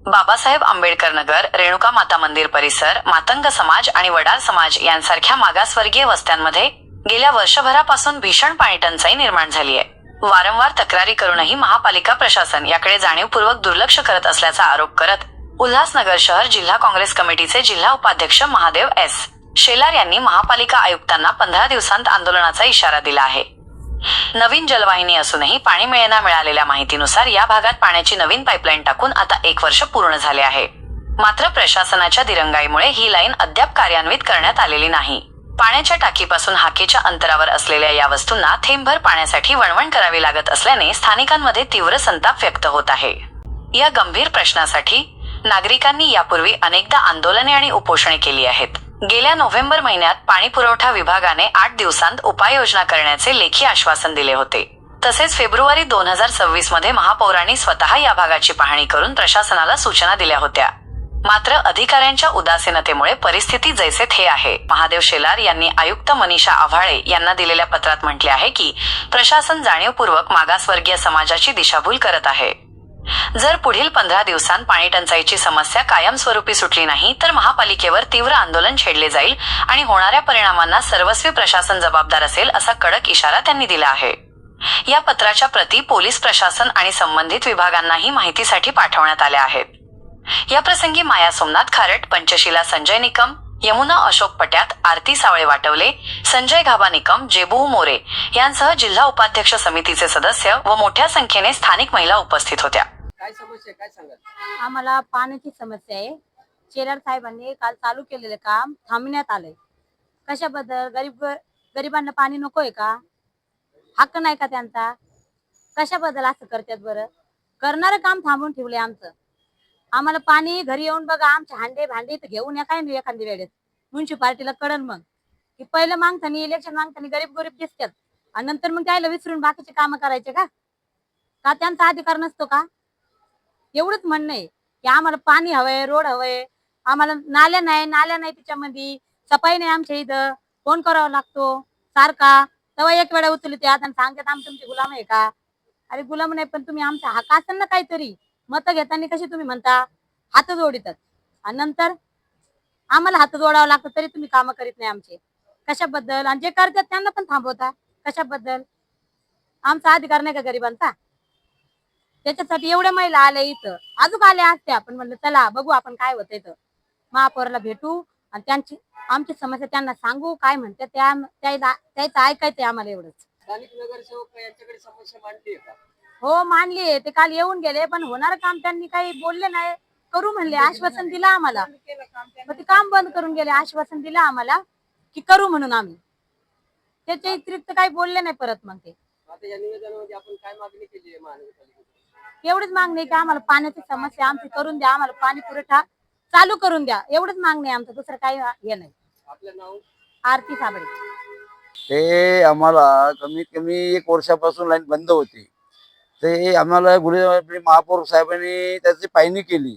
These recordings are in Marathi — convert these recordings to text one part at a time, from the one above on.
बाबासाहेब आंबेडकर नगर, रेणुका माता मंदिर परिसर, मातंग समाज आणि वडार समाज यांसारख्या मागासवर्गीय वस्त्यांमध्ये गेल्या वर्षभरापासून भीषण पाणीटंचाई निर्माण झाली आहे. वारंवार तक्रारी करूनही महापालिका प्रशासन याकडे जाणीवपूर्वक दुर्लक्ष करत असल्याचा आरोप करत उल्हासनगर शहर जिल्हा काँग्रेस कमिटीचे जिल्हा उपाध्यक्ष महादेव एस. शेलार यांनी महापालिका आयुक्तांना 15 दिवसांत आंदोलनाचा इशारा दिला आहे. नवीन जलवाहिनी असूनही पाणी मिळालेल्या माहितीनुसार या भागात पाण्याची नवीन पाईपलाईन टाकून आता 1 वर्ष पूर्ण झाले आहे. मात्र प्रशासनाच्या दिरंगाईमुळे ही लाईन अद्याप कार्यान्वित करण्यात आलेली नाही. पाण्याच्या टाकीपासून हाकेच्या अंतरावर असलेल्या या वस्तूंना थेंबभर पाण्यासाठी वणवण करावी लागत असल्याने स्थानिकांमध्ये तीव्र संताप व्यक्त होत आहे. या गंभीर प्रश्नासाठी नागरिकांनी यापूर्वी अनेकदा आंदोलने आणि उपोषणे केली आहेत. गेल्या नोव्हेंबर महिन्यात पाणी पुरवठा विभागाने 8 दिवसांत उपाययोजना करण्याचे लेखी आश्वासन दिले होते. तसेच फेब्रुवारी 2026 मध्ये महापौरांनी स्वतः या भागाची पाहणी करून प्रशासनाला सूचना दिल्या होत्या. मात्र अधिकाऱ्यांच्या उदासीनतेमुळे परिस्थिती जैसे थे आहे. महादेव शेलार यांनी आयुक्त मनीषा आव्हाळे यांना दिलेल्या पत्रात म्हटले आहे की प्रशासन जाणीवपूर्वक मागासवर्गीय समाजाची दिशाभूल करत आहे. जर पुढील 15 दिवसांत पाणीटंचाईची समस्या कायमस्वरूपी सुटली नाही तर महापालिकेवर तीव्र आंदोलन छेडले जाईल आणि होणाऱ्या परिणामांना सर्वस्वी प्रशासन जबाबदार असेल असा कडक इशारा त्यांनी दिला आहे. या पत्राच्या प्रती पोलीस प्रशासन आणि संबंधित विभागांनाही माहितीसाठी पाठवण्यात आल्या आहेत. या प्रसंगी माया सोमनाथ खारट, पंचशीला संजय निकम, यमुना अशोक पट्यात, आरती सावळे वाटवले, संजय घाबा निकम, जेबू मोरे यांसह जिल्हा उपाध्यक्ष समितीचे सदस्य व मोठ्या संख्येने स्थानिक महिला उपस्थित होत्या. काय समस्या काय सांगाल? आम्हाला पाण्याची समस्या आहे. शेलार साहेबांनी काल चालू केलेले काम थांबण्यात आलंय. कशाबद्दल? गरिबांना पाणी नकोय का? हक्क नाही का त्यांचा? कशाबद्दल असं करतात बरं? करणारं काम थांबून ठेवले आमचं. आम्हाला पाणी घरी येऊन बघा, आमचे हांडे भांडे तर घेऊन या काय नाही एखादी वेळेस. म्युन्सिपाल्टीला कळण मग की पहिलं मागतानी इलेक्शन मागतानी गरीब दिसतात आणि नंतर मग त्याला विसरून बाकीचे काम करायचे का? त्यांचा अधिकार नसतो का? एवढंच म्हणणं आहे की आम्हाला पाणी हवंय, रोड हवंय. आम्हाला नाल्या नाही त्याच्यामध्ये सफाई नाही. आमच्या इथं फोन करावा लागतो सारखा. तेव्हा एक वेळा उचलते त्यात आणि सांगतात आम्ही तुमची गुलाम आहे का? अरे गुलाम नाही, पण तुम्ही आमचा हक्क असेल ना काहीतरी. मत घेताना कशी तुम्ही म्हणता हात जोडितात आणि नंतर आम्हाला हात जोडावं लागतं तरी तुम्ही कामं करीत नाही आमचे. कशाबद्दल? आणि जे करतात त्यांना पण थांबवता कशाबद्दल? आमचा अधिकार नाही का गरिबांचा? त्याच्यासाठी एवढ्या महिला आल्या इथं, अजून आल्या असत्या पण म्हणलं चला बघू आपण काय होतं इथं. महापौराला भेटू आणि आमची समस्या त्यांना सांगू, काय म्हणते त्याचं ऐकायचंय आम्हाला एवढंच. स्थानिक नगरसेवक यांच्याकडे समस्या मांडली आहे का? हो मानली. ते काल येऊन गेले पण होणारं काम त्यांनी काही बोलले नाही. करू म्हणले, आश्वासन दिलं आम्हाला. मग ते काम बंद करून गेले. आश्वासन दिलं आम्हाला की करू म्हणून. आम्ही त्याच्या व्यतिरिक्त काही बोलले नाही परत. मग ते आता या निवेदनामध्ये आपण काय मागणी केली आहे महानगरपालिकेकडे? एवढीच मागणी की आम्हाला पाण्याची समस्या आमची करून द्या, आम्हाला पाणी पुरवठा चालू करून द्या. एवढंच मागणी आमचं, दुसरं काही हे नाही. आपलं नाव? आरती साबळे. ते आम्हाला कमीत कमी 1 वर्षापासून लाईन बंद होती. ते आम्हाला महापौर साहेबांनी त्याची पाहणी केली.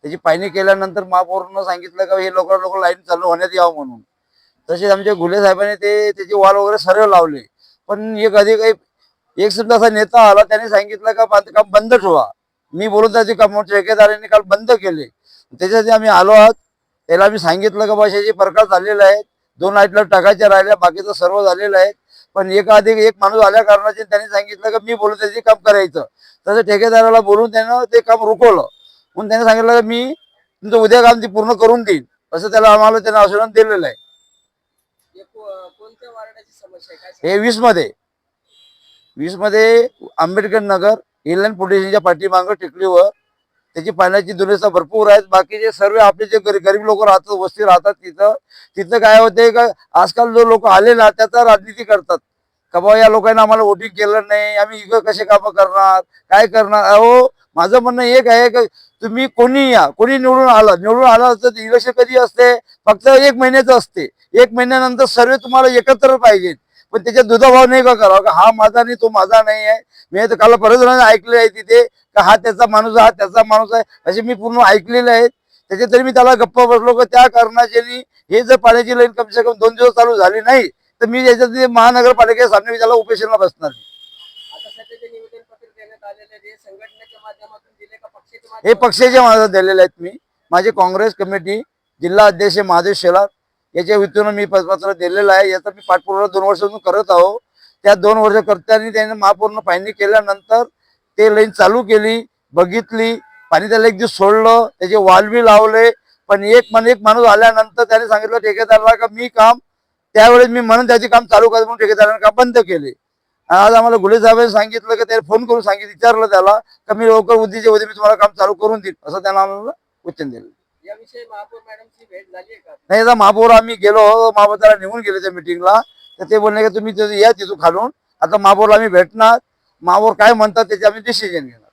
त्याची पाहणी केल्यानंतर महापौरांना सांगितलं का हे लवकर लाईन चालू होण्यात यावं म्हणून. तसेच आमच्या गुले साहेबांनी त्याचे वॉल वगैरे सर्व लावले. पण एक सुद्धा असा नेता आला त्याने सांगितलं का काम बंद ठेवा. मी बोलून त्याचे काम ठेकेदारांनी काल बंद केले. त्याच्यासाठी आम्ही आलो आहोत. त्याला आम्ही सांगितलं का भाषेचे प्रकार झालेले आहेत, 2 लाईटला टाकायच्या राहिल्या, बाकीचं सर्व झालेलं आहे. पण एक माणूस आल्या कारणाचे त्यांनी सांगितलं का मी बोलून त्याचे काम करायचं. तसं ठेकेदाराला बोलून त्यानं ते काम रुकवलं. म्हणून त्याने सांगितलं का मी तुमचं उद्या काम ते पूर्ण करून देईन असं आम्हाला त्यानं आश्वासन दिलेलं आहे. कोणत्या वार्डाची समस्या आहे काय? हे 20 मध्ये आंबेडकर नगर इलेन पोलिसांच्या पाठीमागं टेकडीवर त्याची पाण्याची दुरुस्ती भरपूर आहेत. बाकीचे सर्व आपले जे गरीब लोक राहतात, वस्ती राहतात तिथं काय होते का आजकाल जो लोक आले ना त्याचा राजनीती करतात का बाबा या लोकांना आम्हाला वोटिंग केलं नाही, आम्ही इकडं कसे कामं करणार, काय करणार. अहो माझं म्हणणं एक आहे का तुम्ही कोणी या, कोणी निवडून आला तर इलेक्शन कधी असते? फक्त 1 महिन्याचं असते. 1 महिन्यानंतर सर्व तुम्हाला एकत्र पाहिजे. पण त्याच्यात दुधाभाव नाही का करावा का हा माझा नाही तो माझा नाही आहे. मी तर काल बरेच जणांनी ऐकले आहे तिथे का हा त्याचा माणूस हा त्याचा माणूस आहे असे मी पूर्ण ऐकलेले आहेत. त्याचे तरी मी त्याला गप्पा बसलो का त्या कारणाचे हे जर पाण्याची लाईन कम से कम 2 दिवस चालू झाली नाही तर मी याच्यात महानगरपालिकेच्या सामने मी त्याला उपोषणाला बसणार. आता सध्या जे निवेदन पत्र देण्यात देण्यात आलेले आहेत, हे संघटनेच्या माध्यमातून दिले का पक्षाच्या हे माध्यमातून? पक्षाचे माझं दिलेले आहेत. मी माझे काँग्रेस कमिटी जिल्हा अध्यक्ष महादेव शेलार याच्या वतीनं मी पत्र दिलेलं आहे. याचा मी पाठपुरावा 2 वर्षापासून करत आहो. त्या 2 वर्ष करताना त्याने महापूर्ण पाहणी केल्यानंतर ते लाईन चालू केली, बघितली, पाणी त्याला एक दिवस सोडलं, त्याचे वाल बी लावले. पण एक माणूस आल्यानंतर त्याने सांगितलं ठेकेदाराला का मी काम त्यावेळेस मी म्हणून त्याचे काम चालू करतो म्हणून ठेकेदाराने काम बंद केले. आज आम्हाला गुले साहेबांनी सांगितलं की त्याने फोन करून विचारलं त्याला का मी लवकर उद्याच्या उद्या मी तुम्हाला काम चालू करून देईन असं त्यांना आम्हाला वचन दिलं. याविषयी महापौर मॅडमची भेट झाली आहे का? नाही आता महापौर आम्ही गेलो, महापौर त्याला निघून गेले त्या मिटिंगला. तर ते बोलले की तुम्ही या तिथून खालून. आता महापौरला आम्ही भेटणार, महापौर काय म्हणतात त्याचे आम्ही डिसिजन घेणार.